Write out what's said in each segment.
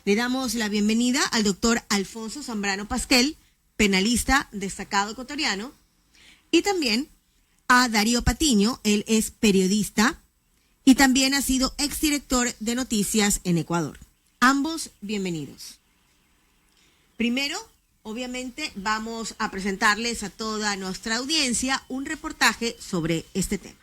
Le damos la bienvenida al doctor Alfonso Zambrano Pasquel, penalista destacado ecuatoriano, y también a Darío Patiño. Él es periodista y también ha sido exdirector de noticias en Ecuador. Ambos bienvenidos. Primero, obviamente, vamos a presentarles a toda nuestra audiencia un reportaje sobre este tema.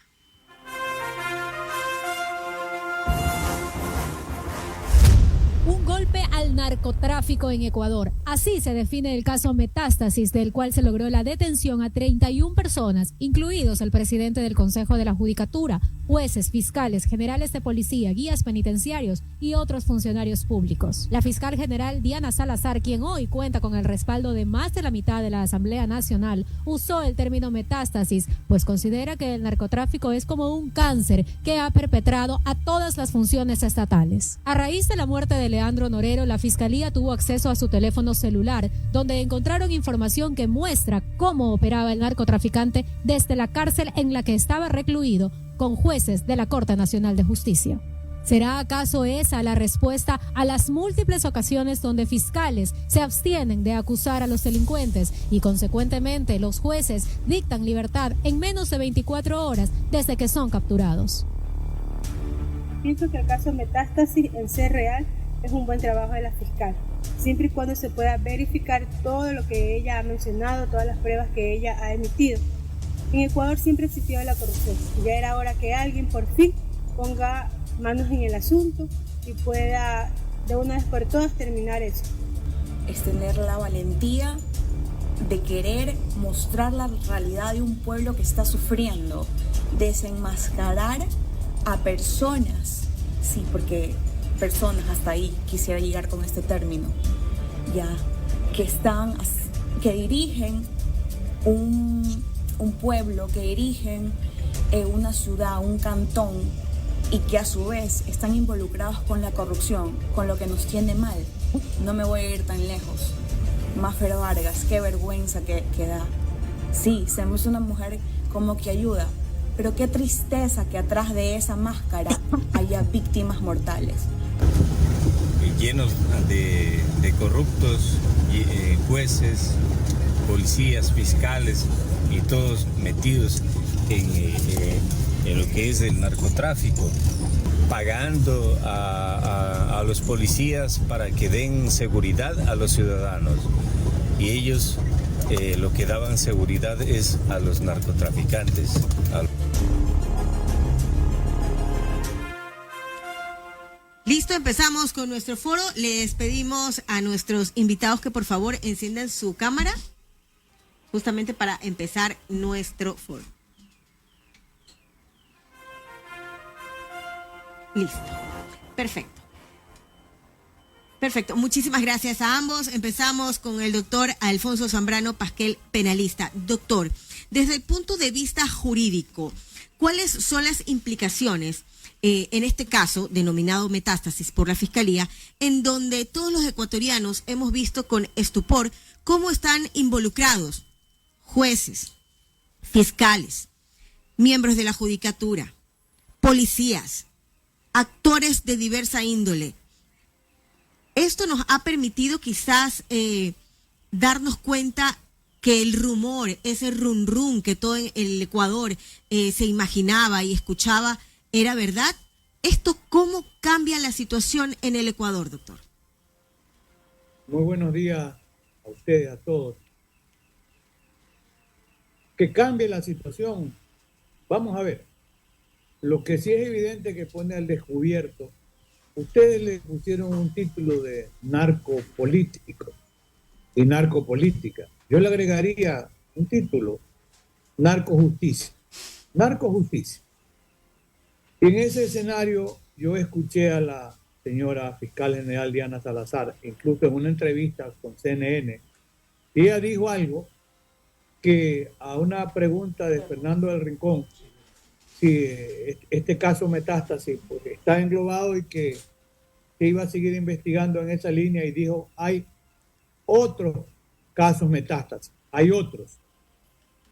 Un golpe al narcotráfico en Ecuador. Así se define el caso Metástasis, del cual se logró la detención a 31 personas, incluidos el presidente del Consejo de la Judicatura, jueces, fiscales, generales de policía, guías penitenciarios y otros funcionarios públicos. La fiscal general Diana Salazar, quien hoy cuenta con el respaldo de más de la mitad de la Asamblea Nacional, usó el término metástasis, pues considera que el narcotráfico es como un cáncer que ha perpetrado a todas las funciones estatales. A raíz de la muerte de Leandro Norero, la Fiscalía tuvo acceso a su teléfono celular, donde encontraron información que muestra cómo operaba el narcotraficante desde la cárcel en la que estaba recluido, con jueces de la Corte Nacional de Justicia. ¿Será acaso esa la respuesta a las múltiples ocasiones donde fiscales se abstienen de acusar a los delincuentes y, consecuentemente, los jueces dictan libertad en menos de 24 horas desde que son capturados? Pienso que el caso Metástasis, en ser real, es un buen trabajo de la fiscal, siempre y cuando se pueda verificar todo lo que ella ha mencionado, todas las pruebas que ella ha emitido. En Ecuador siempre existió la corrupción, y ya era hora que alguien por fin ponga manos en el asunto y pueda de una vez por todas terminar eso. Es tener la valentía de querer mostrar la realidad de un pueblo que está sufriendo, desenmascarar a personas, sí, porque personas, hasta ahí quisiera llegar con este término, ya, que dirigen un pueblo, que dirigen una ciudad, un cantón, y que a su vez están involucrados con la corrupción, con lo que nos tiene mal. No me voy a ir tan lejos. Mafer Vargas, qué vergüenza que da. Sí, se me hace una mujer como que ayuda, pero qué tristeza que atrás de esa máscara haya víctimas mortales. Llenos de corruptos, jueces, policías, fiscales y todos metidos en lo que es el narcotráfico, pagando a los policías para que den seguridad a los ciudadanos. Y ellos lo que daban seguridad es a los narcotraficantes. Listo, empezamos con nuestro foro. Les pedimos a nuestros invitados que por favor enciendan su cámara, justamente para empezar nuestro foro. Listo. Perfecto. Perfecto. Muchísimas gracias a ambos. Empezamos con el doctor Alfonso Zambrano Pasquel, penalista. Doctor, desde el punto de vista jurídico, ¿cuáles son las implicaciones en este caso denominado Metástasis por la Fiscalía, en donde todos los ecuatorianos hemos visto con estupor cómo están involucrados jueces, fiscales, miembros de la judicatura, policías, actores de diversa índole? Esto nos ha permitido quizás darnos cuenta que el rumor, ese run run que todo el Ecuador se imaginaba y escuchaba, era verdad. ¿Esto cómo cambia la situación en el Ecuador, doctor? Muy buenos días a ustedes, a todos. Que cambie la situación. Vamos a ver. Lo que sí es evidente que pone al descubierto, ustedes le pusieron un título de narcopolítico y narcopolítica. Yo le agregaría un título, narcojusticia. Narcojusticia. Y en ese escenario yo escuché a la señora fiscal general Diana Salazar, incluso en una entrevista con CNN, y ella dijo algo que a una pregunta de Fernando del Rincón, si este caso Metástasis pues, está englobado y que se iba a seguir investigando en esa línea, y dijo, hay otros casos Metástasis, hay otros.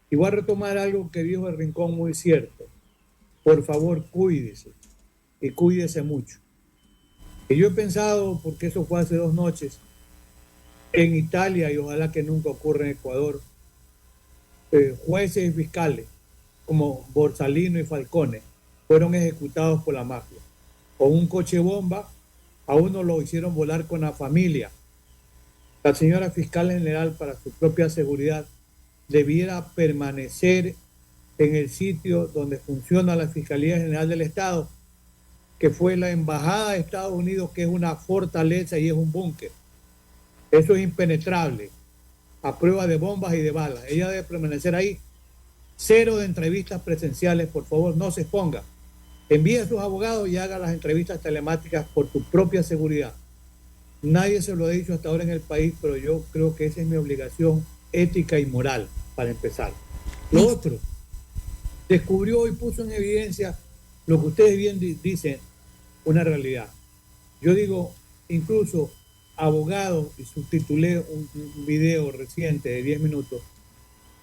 Y voy a retomar algo que dijo el Rincón muy cierto. Por favor, cuídese y cuídese mucho. Y yo he pensado, porque eso fue hace 2 noches, en Italia, y ojalá que nunca ocurra en Ecuador, jueces y fiscales como Borsalino y Falcone fueron ejecutados por la mafia. Con un coche bomba, a uno lo hicieron volar con la familia. La señora fiscal general, para su propia seguridad, debiera permanecer en el sitio donde funciona la Fiscalía General del Estado, que fue la Embajada de Estados Unidos, que es una fortaleza y es un búnker. Eso es impenetrable, a prueba de bombas y de balas. Ella debe permanecer ahí. 0 de entrevistas presenciales, por favor, no se exponga. Envíe a sus abogados y haga las entrevistas telemáticas por su propia seguridad. Nadie se lo ha dicho hasta ahora en el país, pero yo creo que esa es mi obligación ética y moral, para empezar. Lo otro, descubrió y puso en evidencia lo que ustedes bien dicen, una realidad. Yo digo, incluso abogados, y subtitulé un video reciente de 10 minutos,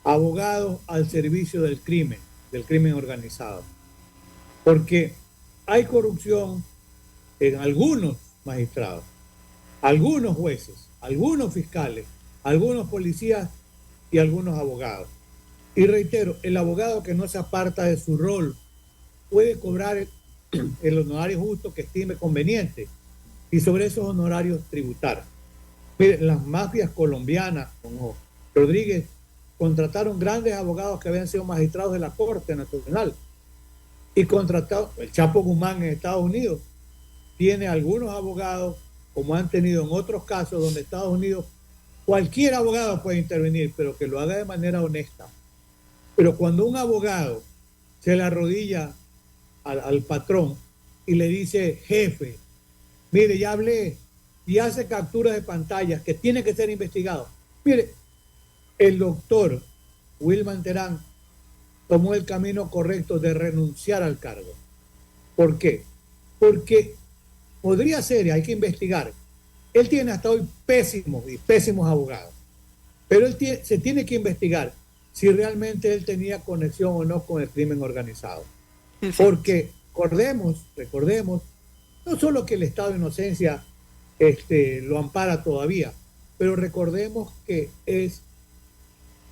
abogados al servicio del crimen organizado. Porque hay corrupción en algunos magistrados, algunos jueces, algunos fiscales, algunos policías y algunos abogados. Y reitero, el abogado que no se aparta de su rol puede cobrar el honorario justo que estime conveniente y sobre esos honorarios tributar. Miren, las mafias colombianas, como Rodríguez, contrataron grandes abogados que habían sido magistrados de la Corte Nacional y contrataron, el Chapo Guzmán en Estados Unidos tiene algunos abogados, como han tenido en otros casos donde Estados Unidos, cualquier abogado puede intervenir, pero que lo haga de manera honesta. Pero cuando un abogado se le arrodilla al patrón y le dice, jefe, mire, ya hablé, y hace capturas de pantallas que tiene que ser investigado. Mire, el doctor Wilman Terán tomó el camino correcto de renunciar al cargo. ¿Por qué? Porque podría ser, hay que investigar. Él tiene hasta hoy pésimos abogados, pero él se tiene que investigar si realmente él tenía conexión o no con el crimen organizado. Perfecto. Porque recordemos, no solo que el estado de inocencia lo ampara todavía, pero recordemos que es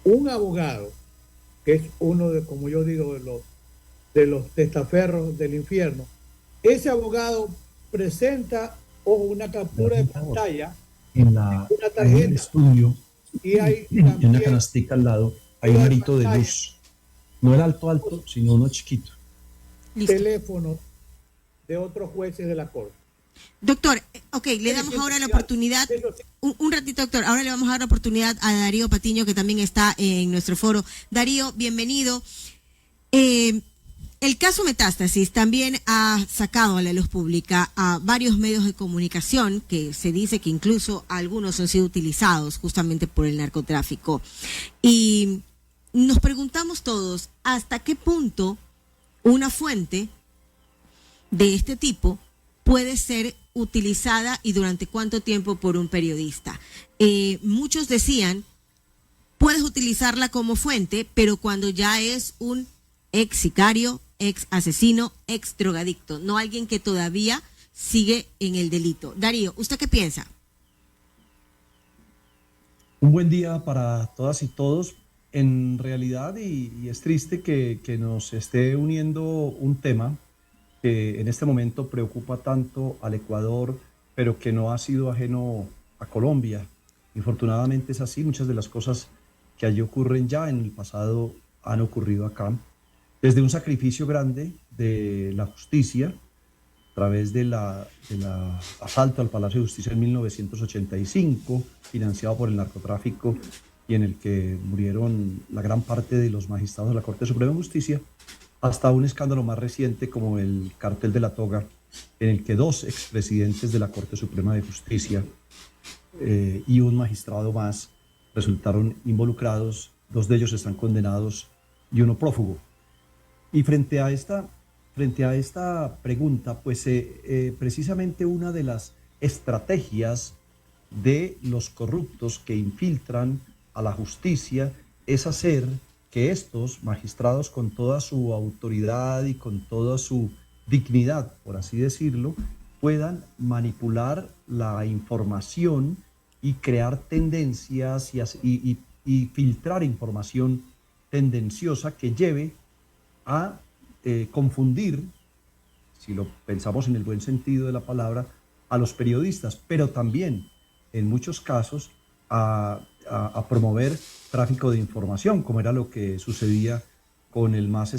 un abogado, que es uno de, como yo digo, de los testaferros del infierno. Ese abogado presenta una captura de pantalla en una tarjeta, en el estudio, y hay en una canastica al lado hay un arito de luz, no el alto, sino uno chiquito. Teléfonos de otros jueces de la Corte. Doctor, ok, le damos ahora la oportunidad, un ratito, doctor, ahora le vamos a dar la oportunidad a Darío Patiño, que también está en nuestro foro. Darío, bienvenido. El caso Metástasis también ha sacado a la luz pública a varios medios de comunicación, que se dice que incluso algunos han sido utilizados justamente por el narcotráfico. Y nos preguntamos todos, ¿hasta qué punto una fuente de este tipo puede ser utilizada y durante cuánto tiempo por un periodista? Muchos decían, puedes utilizarla como fuente, pero cuando ya es un ex sicario, ex asesino, ex drogadicto, no alguien que todavía sigue en el delito. Darío, ¿usted qué piensa? Un buen día para todas y todos. En realidad, y es triste que nos esté uniendo un tema que en este momento preocupa tanto al Ecuador, pero que no ha sido ajeno a Colombia. Infortunadamente es así, muchas de las cosas que allí ocurren ya en el pasado han ocurrido acá. Desde un sacrificio grande de la justicia, a través del asalto al Palacio de Justicia en 1985, financiado por el narcotráfico y en el que murieron la gran parte de los magistrados de la Corte Suprema de Justicia, hasta un escándalo más reciente como el Cartel de la Toga, en el que 2 expresidentes de la Corte Suprema de Justicia y un magistrado más resultaron involucrados, 2 de ellos están condenados y 1 prófugo. Y frente a esta pregunta, pues precisamente una de las estrategias de los corruptos que infiltran a la justicia es hacer que estos magistrados, con toda su autoridad y con toda su dignidad, por así decirlo, puedan manipular la información y crear tendencias y filtrar información tendenciosa que lleve a confundir, si lo pensamos en el buen sentido de la palabra, a los periodistas, pero también en muchos casos a promover tráfico de información, como era lo que sucedía con el más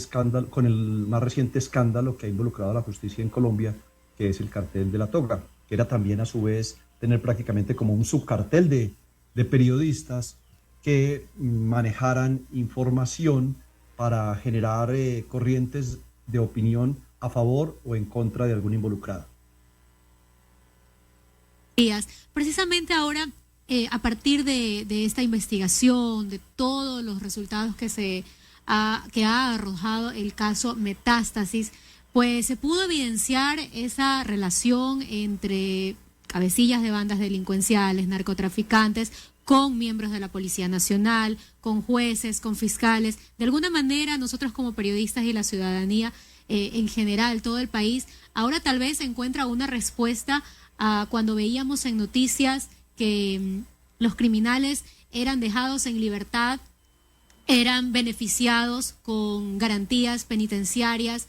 reciente escándalo que ha involucrado a la justicia en Colombia, que es el cartel de la toga, que era también a su vez tener prácticamente como un subcartel de periodistas que manejaran información para generar corrientes de opinión a favor o en contra de algún involucrado. Precisamente ahora, a partir de esta investigación, de todos los resultados que ha arrojado el caso Metástasis, pues se pudo evidenciar esa relación entre cabecillas de bandas delincuenciales, narcotraficantes, con miembros de la Policía Nacional, con jueces, con fiscales. De alguna manera, nosotros como periodistas y la ciudadanía en general, todo el país, ahora tal vez encuentra una respuesta a cuando veíamos en noticias que los criminales eran dejados en libertad, eran beneficiados con garantías penitenciarias,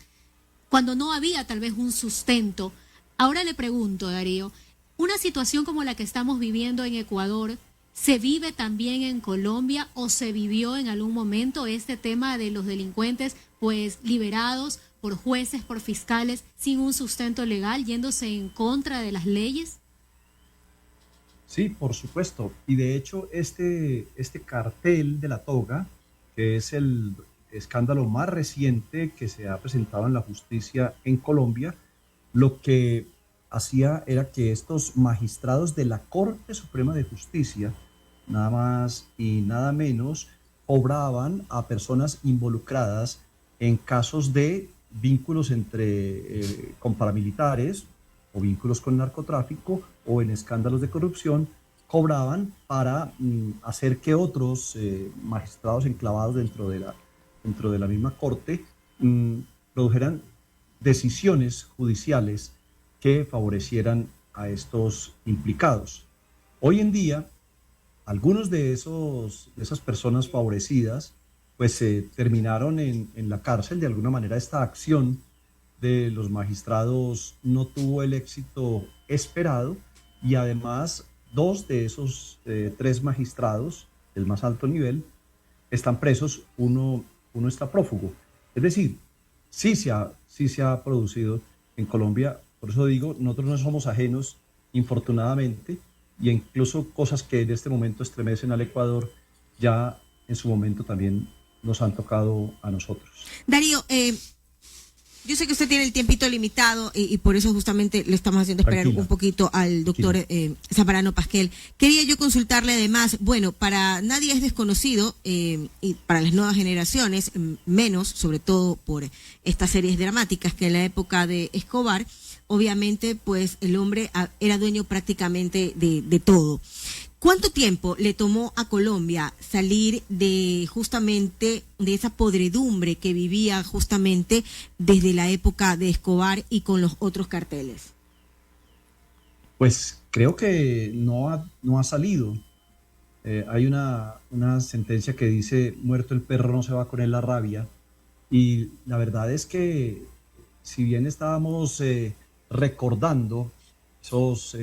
cuando no había tal vez un sustento. Ahora le pregunto, Darío, una situación como la que estamos viviendo en Ecuador, ¿se vive también en Colombia o se vivió en algún momento este tema de los delincuentes pues liberados por jueces, por fiscales, sin un sustento legal, yéndose en contra de las leyes? Sí, por supuesto. Y de hecho este cartel de la toga, que es el escándalo más reciente que se ha presentado en la justicia en Colombia, lo que hacía era que estos magistrados de la Corte Suprema de Justicia, nada más y nada menos, cobraban a personas involucradas en casos de vínculos con paramilitares o vínculos con narcotráfico o en escándalos de corrupción, cobraban para hacer que otros magistrados enclavados dentro de la misma corte produjeran decisiones judiciales que favorecieran a estos implicados. Hoy en día, algunos de esas personas favorecidas pues terminaron en la cárcel. De alguna manera esta acción de los magistrados no tuvo el éxito esperado y además 2 de esos 3 magistrados del más alto nivel están presos, uno está prófugo. Es decir, sí se ha producido en Colombia. Por eso digo, nosotros no somos ajenos, infortunadamente, y incluso cosas que en este momento estremecen al Ecuador, ya en su momento también nos han tocado a nosotros. Darío, yo sé que usted tiene el tiempito limitado y por eso justamente le estamos haciendo esperar Tranquila. un poquito al doctor Zambrano Pasquel. Quería yo consultarle además, bueno, para nadie es desconocido y para las nuevas generaciones, menos, sobre todo por estas series dramáticas que en la época de Escobar, obviamente, pues el hombre era dueño prácticamente de todo. ¿Cuánto tiempo le tomó a Colombia salir de justamente de esa podredumbre que vivía justamente desde la época de Escobar y con los otros carteles? Pues creo que no ha salido. Hay una sentencia que dice, muerto el perro no se va con él la rabia. Y la verdad es que si bien estábamos recordando esos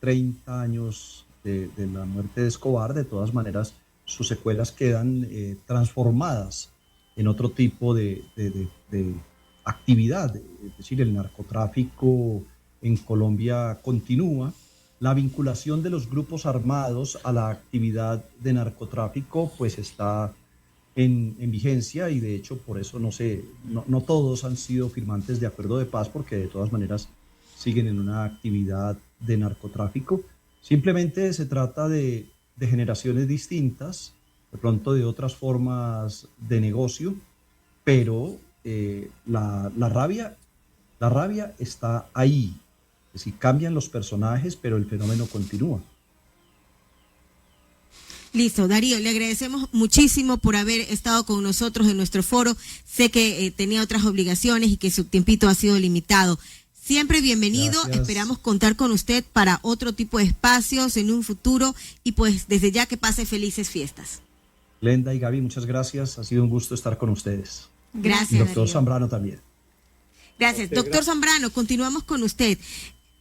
30 años de la muerte de Escobar, de todas maneras sus secuelas quedan transformadas en otro tipo de actividad. Es decir, el narcotráfico en Colombia continúa. La vinculación de los grupos armados a la actividad de narcotráfico pues está en vigencia y de hecho por eso no todos han sido firmantes de acuerdo de paz, porque de todas maneras siguen en una actividad de narcotráfico. Simplemente se trata de generaciones distintas, de pronto de otras formas de negocio, pero la rabia está ahí. Es decir, cambian los personajes, pero el fenómeno continúa. Listo, Darío, le agradecemos muchísimo por haber estado con nosotros en nuestro foro. Sé que tenía otras obligaciones y que su tiempito ha sido limitado. siempre bienvenido. Gracias. Esperamos contar con usted para otro tipo de espacios en un futuro y pues desde ya que pase felices fiestas. Glenda y Gaby, muchas gracias. Ha sido un gusto estar con ustedes. Gracias, Y doctor Darío. Zambrano también. Gracias. Ok, Doctor gracias. Zambrano, continuamos con usted.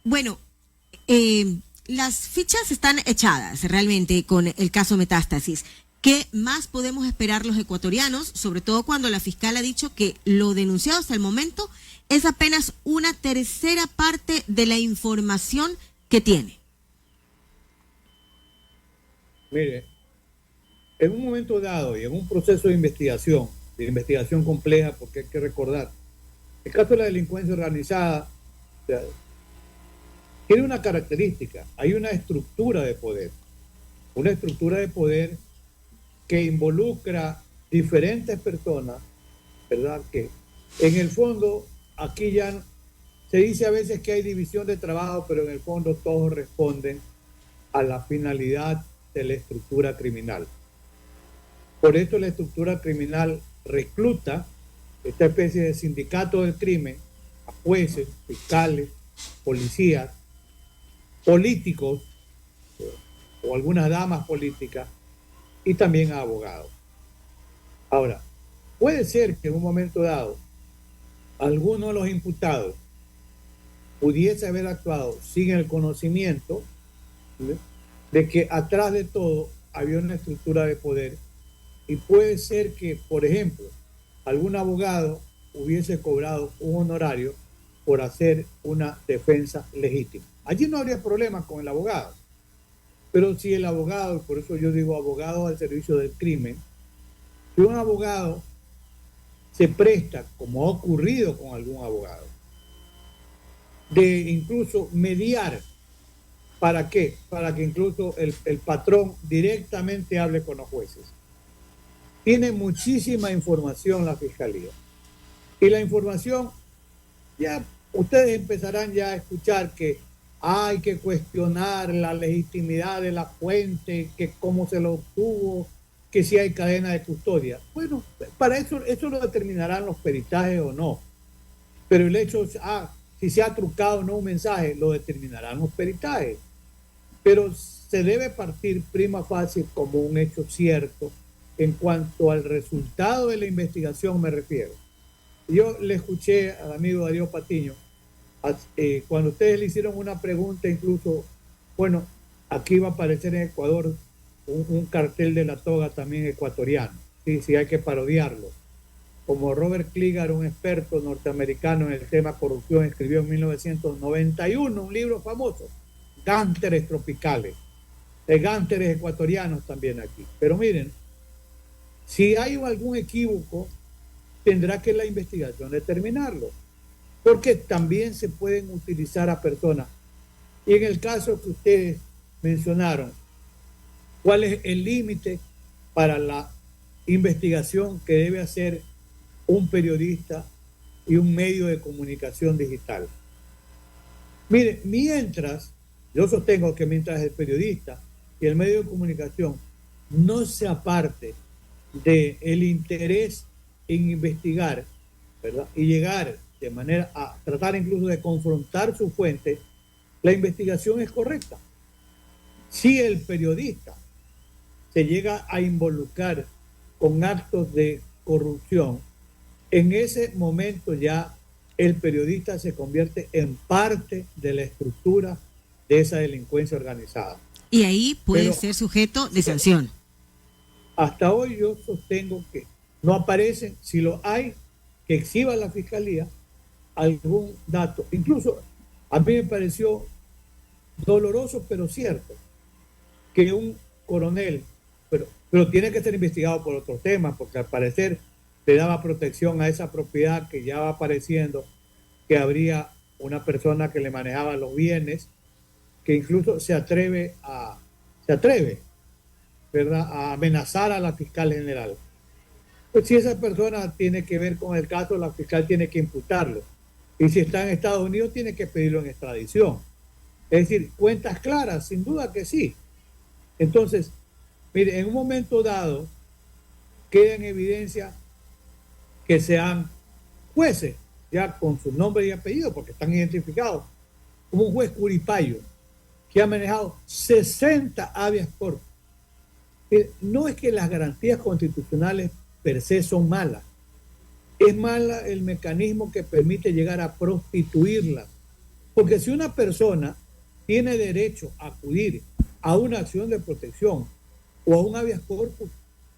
Bueno, las fichas están echadas realmente con el caso Metástasis. ¿Qué más podemos esperar los ecuatorianos, sobre todo cuando la fiscal ha dicho que lo denunciado hasta el momento es apenas una tercera parte de la información que tiene? Mire, en un momento dado y en un proceso de investigación compleja, porque hay que recordar, el caso de la delincuencia organizada, o sea, tiene una característica, hay una estructura de poder que involucra diferentes personas, ¿verdad? Que en el fondo, aquí ya se dice a veces que hay división de trabajo, pero en el fondo todos responden a la finalidad de la estructura criminal. Por eso la estructura criminal recluta esta especie de sindicato del crimen a jueces, fiscales, policías, políticos o algunas damas políticas y también a abogados. Ahora, puede ser que en un momento dado alguno de los imputados pudiese haber actuado sin el conocimiento, ¿sí?, de que atrás de todo había una estructura de poder, y puede ser que, por ejemplo, algún abogado hubiese cobrado un honorario por hacer una defensa legítima. Allí no habría problema con el abogado, pero si el abogado, y por eso yo digo abogado al servicio del crimen, si un abogado se presta, como ha ocurrido con algún abogado, de incluso mediar. ¿Para qué? Para que incluso el patrón directamente hable con los jueces. Tiene muchísima información la fiscalía. Y la información, ya ustedes empezarán ya a escuchar que hay que cuestionar la legitimidad de la fuente, que cómo se lo obtuvo, que si hay cadena de custodia. Bueno, para eso lo determinarán los peritajes o no. Pero el hecho, si se ha trucado o no un mensaje, lo determinarán los peritajes. Pero se debe partir prima facie como un hecho cierto en cuanto al resultado de la investigación me refiero. Yo le escuché al amigo Darío Patiño, cuando ustedes le hicieron una pregunta, incluso, bueno, aquí va a aparecer en Ecuador un cartel de la toga también ecuatoriano, sí, hay que parodiarlo. Como Robert Kligar, un experto norteamericano en el tema corrupción, escribió en 1991 un libro famoso, Gánsteres Tropicales, de gánsteres ecuatorianos también aquí. Pero miren, si hay algún equívoco, tendrá que la investigación determinarlo, porque también se pueden utilizar a personas. Y en el caso que ustedes mencionaron, ¿cuál es el límite para la investigación que debe hacer un periodista y un medio de comunicación digital? Mire, yo sostengo que mientras el periodista y el medio de comunicación no se aparte del interés en investigar, ¿verdad?, y llegar de manera a tratar incluso de confrontar su fuente, la investigación es correcta. Si el periodista se llega a involucrar con actos de corrupción, en ese momento ya el periodista se convierte en parte de la estructura de esa delincuencia organizada. Y ahí puede Pero ser sujeto de sanción. hasta hoy yo sostengo que no aparecen, si lo hay, que exhiba la fiscalía algún dato. Incluso a mí me pareció doloroso, pero cierto, que un coronel, pero tiene que ser investigado por otros temas, porque al parecer le daba protección a esa propiedad que ya va apareciendo, que habría una persona que le manejaba los bienes, que incluso se atreve, ¿verdad?, a amenazar a la fiscal general. Pues si esa persona tiene que ver con el caso, la fiscal tiene que imputarlo. Y si está en Estados Unidos, tiene que pedirlo en extradición. Es decir, cuentas claras, sin duda que sí. Entonces, mire, en un momento dado, queda en evidencia que sean jueces, ya con su nombre y apellido, porque están identificados, como un juez Curipayo, que ha manejado 60 habeas corpus. No es que las garantías constitucionales per se son malas, es mala el mecanismo que permite llegar a prostituirlas. Porque si una persona tiene derecho a acudir a una acción de protección o a un habeas corpus,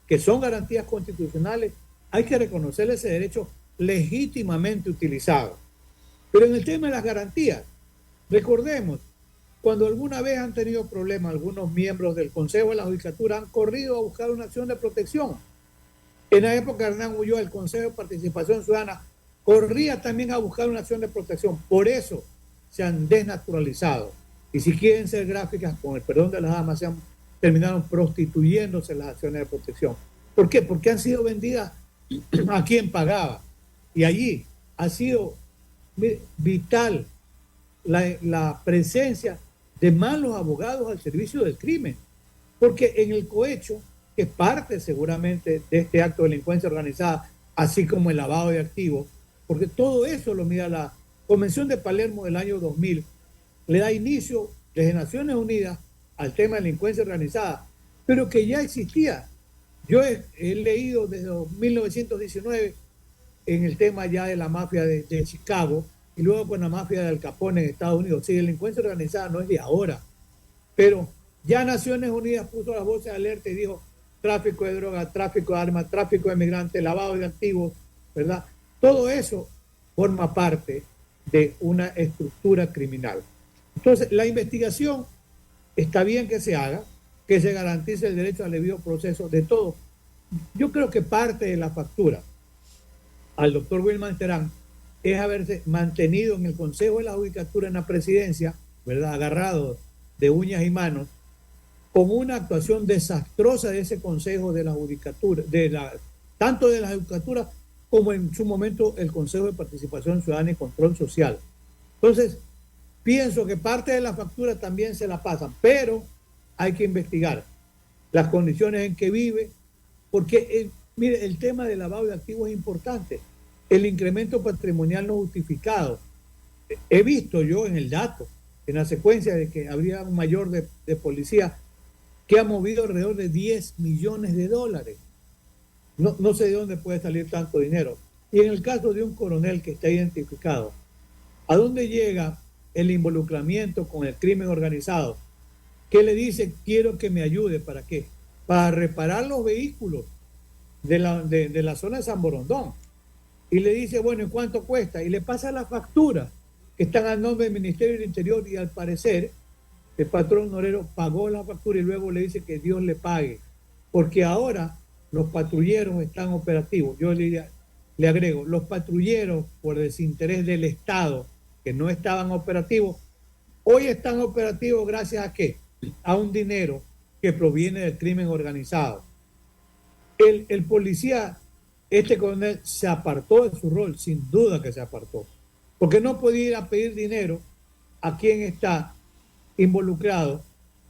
que son garantías constitucionales, hay que reconocerle ese derecho legítimamente utilizado. Pero en el tema de las garantías, recordemos, cuando alguna vez han tenido problemas algunos miembros del Consejo de la Judicatura, han corrido a buscar una acción de protección. En la época de Hernán Ulloa, el Consejo de Participación Ciudadana corría también a buscar una acción de protección. Por eso se han desnaturalizado. Y si quieren ser gráficas, con el perdón de las damas, terminaron prostituyéndose las acciones de protección. ¿Por qué? Porque han sido vendidas a quien pagaba. Y allí ha sido vital la presencia de malos abogados al servicio del crimen. Porque en el cohecho, que es parte seguramente de este acto de delincuencia organizada, así como el lavado de activos, porque todo eso lo mira la Convención de Palermo del año 2000, le da inicio desde Naciones Unidas al tema de delincuencia organizada, pero que ya existía. Yo he leído desde 1919 en el tema ya de la mafia de Chicago y luego con la mafia de Al Capone en Estados Unidos. Sí, delincuencia organizada no es de ahora, pero ya Naciones Unidas puso las voces de alerta y dijo tráfico de drogas, tráfico de armas, tráfico de migrantes, lavado de activos, ¿verdad? Todo eso forma parte de una estructura criminal. Entonces, la investigación está bien que se haga, que se garantice el derecho al debido proceso de todo. Yo creo que parte de la factura al doctor Wilman Terán es haberse mantenido en el Consejo de la Judicatura en la presidencia, ¿verdad? Agarrado de uñas y manos, con una actuación desastrosa de ese Consejo de la Judicatura, tanto de la Judicatura como en su momento el Consejo de Participación Ciudadana y Control Social. Entonces, pienso que parte de la factura también se la pasan, pero hay que investigar las condiciones en que vive, porque mire, el tema del lavado de activos es importante. El incremento patrimonial no justificado. He visto yo en el dato, en la secuencia de que habría un mayor de policía que ha movido alrededor de 10 millones de dólares. No sé de dónde puede salir tanto dinero. Y en el caso de un coronel que está identificado, ¿a dónde llega el involucramiento con el crimen organizado? ¿Qué le dice? Quiero que me ayude. ¿Para qué? Para reparar los vehículos de la zona de San Borondón. Y le dice, bueno, ¿y cuánto cuesta? Y le pasa la factura que están al nombre del Ministerio del Interior y al parecer el patrón Norero pagó la factura y luego le dice que Dios le pague. Porque ahora los patrulleros están operativos. Yo le agrego, los patrulleros por desinterés del Estado que no estaban operativos, hoy están operativos gracias a ¿qué? A un dinero que proviene del crimen organizado. El policía, este coronel, se apartó de su rol, sin duda que se apartó, porque no podía ir a pedir dinero a quien está involucrado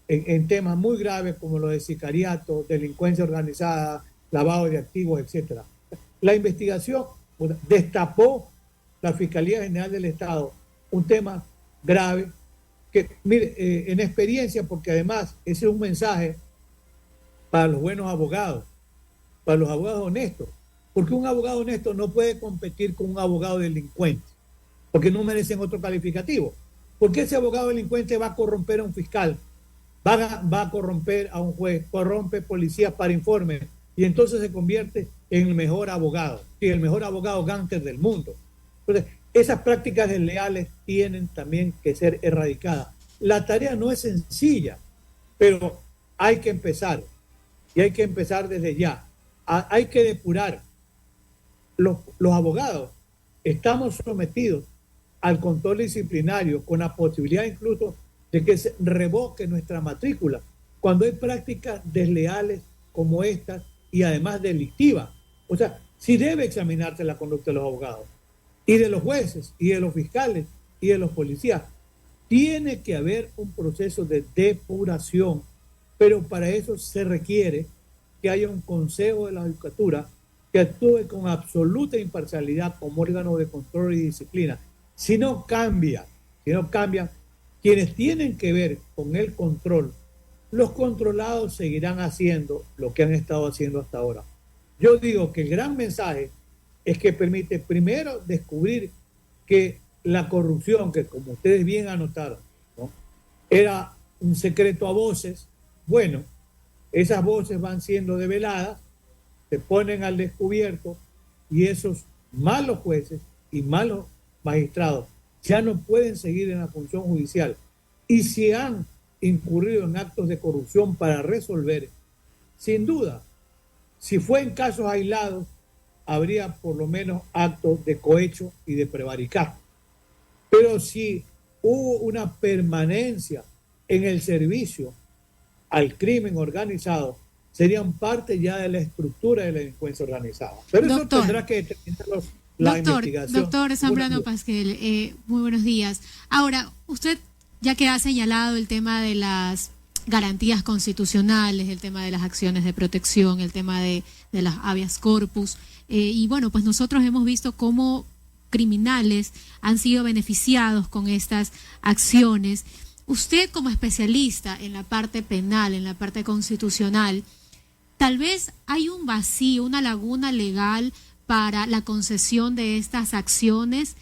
en temas muy graves como lo de sicariato, delincuencia organizada, lavado de activos, etc. La investigación destapó la Fiscalía General del Estado un tema grave que, mire, en experiencia, porque además ese es un mensaje para los buenos abogados, para los abogados honestos, porque un abogado honesto no puede competir con un abogado delincuente, porque no merecen otro calificativo, porque ese abogado delincuente va a corromper a un fiscal, va a corromper a un juez, corrompe policías para informes, y entonces se convierte en el mejor abogado, y el mejor abogado gánster del mundo. Entonces, esas prácticas desleales tienen también que ser erradicadas. La tarea no es sencilla, pero hay que empezar, y hay que empezar desde ya. Hay que depurar. Los abogados estamos sometidos al control disciplinario con la posibilidad incluso de que se revoque nuestra matrícula cuando hay prácticas desleales como estas y además delictivas. O sea, sí debe examinarse la conducta de los abogados y de los jueces y de los fiscales y de los policías. Tiene que haber un proceso de depuración, pero para eso se requiere que haya un consejo de la judicatura que actúe con absoluta imparcialidad como órgano de control y disciplina. Si no cambia, quienes tienen que ver con el control, los controlados seguirán haciendo lo que han estado haciendo hasta ahora. Yo digo que el gran mensaje es que permite primero descubrir que la corrupción, que como ustedes bien anotaron, ¿no?, era un secreto a voces. Bueno, esas voces van siendo develadas, se ponen al descubierto y esos malos jueces y malos magistrados ya no pueden seguir en la función judicial. Y si han incurrido en actos de corrupción para resolver, sin duda, si fue en casos aislados, habría por lo menos actos de cohecho y de prevaricato. Pero si hubo una permanencia en el servicio al crimen organizado, serían parte ya de la estructura de la delincuencia organizada. Pero eso tendrá que determinarlo la investigación. Doctor Zambrano Pasquel, muy buenos días. Ahora, usted, ya que ha señalado el tema de las garantías constitucionales, el tema de las acciones de protección, el tema de las habeas corpus, y bueno, pues nosotros hemos visto cómo criminales han sido beneficiados con estas acciones. Usted, como especialista en la parte penal, en la parte constitucional, tal vez hay un vacío, una laguna legal para la concesión de estas acciones,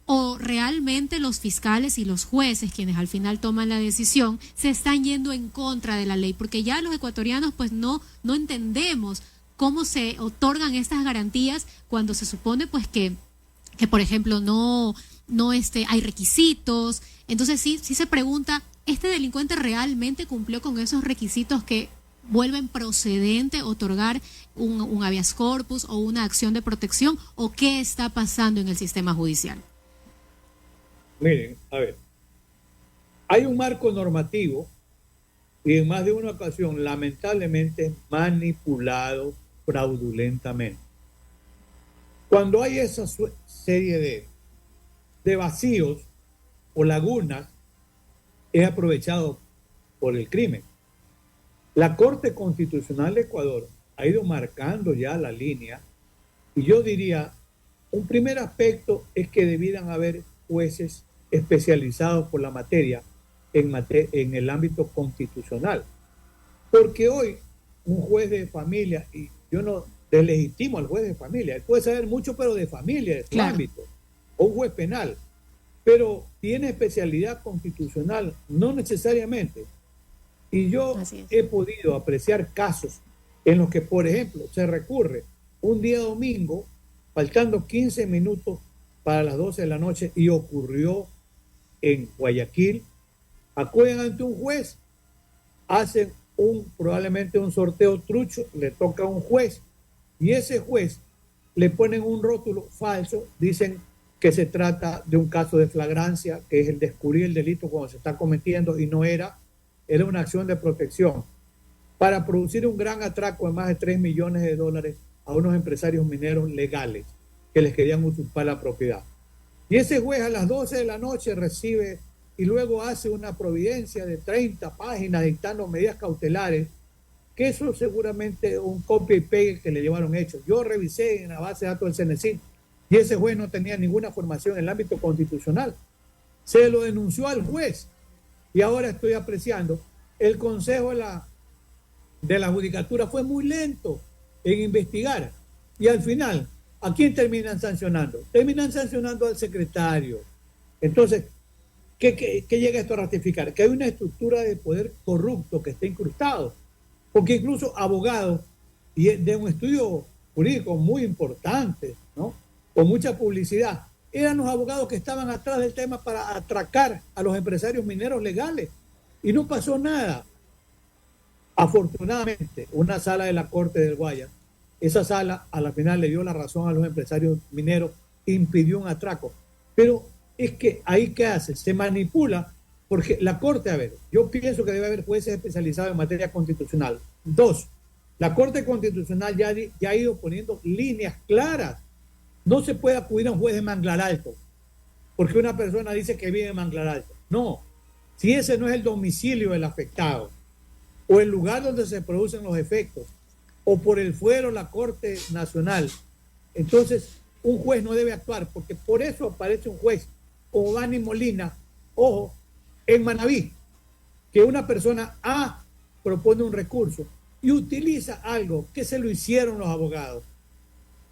o realmente los fiscales y los jueces, quienes al final toman la decisión, se están yendo en contra de la ley, porque ya los ecuatorianos pues no entendemos cómo se otorgan estas garantías cuando se supone pues que por ejemplo no hay requisitos. Entonces sí se pregunta, ¿este delincuente realmente cumplió con esos requisitos que vuelven procedente otorgar un habeas corpus o una acción de protección, o qué está pasando en el sistema judicial? Miren, a ver, hay un marco normativo y en más de una ocasión, lamentablemente, manipulado fraudulentamente. Cuando hay esa serie de vacíos o lagunas, es aprovechado por el crimen. La Corte Constitucional de Ecuador ha ido marcando ya la línea, y yo diría, un primer aspecto es que debieran haber jueces especializados por la materia en el ámbito constitucional. Porque hoy un juez de familia, y yo no deslegitimo al juez de familia, él puede saber mucho, pero de familia, de su ámbito, o un juez penal, pero tiene especialidad constitucional, no necesariamente. Y yo he podido apreciar casos en los que, por ejemplo, se recurre un día domingo, faltando 15 minutos para las 12 de la noche, y ocurrió en Guayaquil, acuden ante un juez, hacen probablemente un sorteo trucho, le toca a un juez, y ese juez le ponen un rótulo falso, dicen que se trata de un caso de flagrancia, que es el descubrir el delito cuando se está cometiendo, y no era una acción de protección para producir un gran atraco de más de $3 millones a unos empresarios mineros legales que les querían usurpar la propiedad. Y ese juez a las 12 de la noche recibe y luego hace una providencia de 30 páginas dictando medidas cautelares, que eso seguramente un copia y pegue que le llevaron hechos. Yo revisé en la base de datos del CENESID y ese juez no tenía ninguna formación en el ámbito constitucional. Se lo denunció al juez y ahora estoy apreciando, el Consejo de la Judicatura fue muy lento en investigar y al final, ¿a quién terminan sancionando? Terminan sancionando al secretario. Entonces, ¿qué llega esto a ratificar? Que hay una estructura de poder corrupto que está incrustado. Porque incluso abogados, y de un estudio jurídico muy importante, ¿no?, con mucha publicidad, eran los abogados que estaban atrás del tema para atracar a los empresarios mineros legales. Y no pasó nada. Afortunadamente, una sala de la Corte del Guayas, esa sala a la final le dio la razón a los empresarios mineros, impidió un atraco. Pero es que ahí ¿qué hace? Se manipula, porque la Corte, a ver, yo pienso que debe haber jueces especializados en materia constitucional. 2, la Corte Constitucional ya ha ido poniendo líneas claras. No se puede acudir a un juez de Manglar Alto, porque una persona dice que vive en Manglar Alto. No, si ese no es el domicilio del afectado, o el lugar donde se producen los efectos, o por el fuero la Corte Nacional, entonces un juez no debe actuar, porque por eso aparece un juez como Vani Molina, ojo, en Manabí, que una persona A propone un recurso y utiliza algo que se lo hicieron los abogados,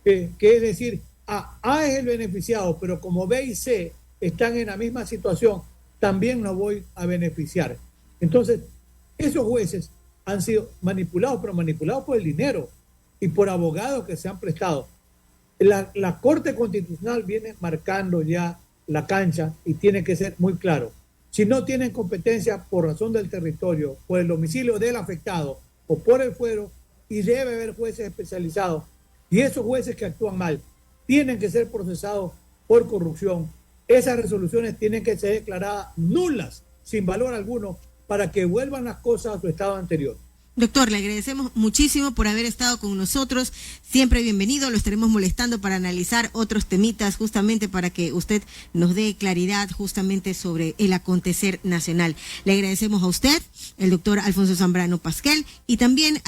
que es decir, A es el beneficiado, pero como B y C están en la misma situación, también no voy a beneficiar. Entonces, esos jueces han sido manipulados, pero manipulados por el dinero y por abogados que se han prestado. La Corte Constitucional viene marcando ya la cancha y tiene que ser muy claro. Si no tienen competencia por razón del territorio, por el domicilio del afectado o por el fuero, y debe haber jueces especializados, y esos jueces que actúan mal tienen que ser procesados por corrupción. Esas resoluciones tienen que ser declaradas nulas, sin valor alguno, para que vuelvan las cosas a su estado anterior. Doctor, le agradecemos muchísimo por haber estado con nosotros. Siempre bienvenido. Lo estaremos molestando para analizar otros temitas, justamente para que usted nos dé claridad justamente sobre el acontecer nacional. Le agradecemos a usted, el doctor Alfonso Zambrano Pasquel, y también a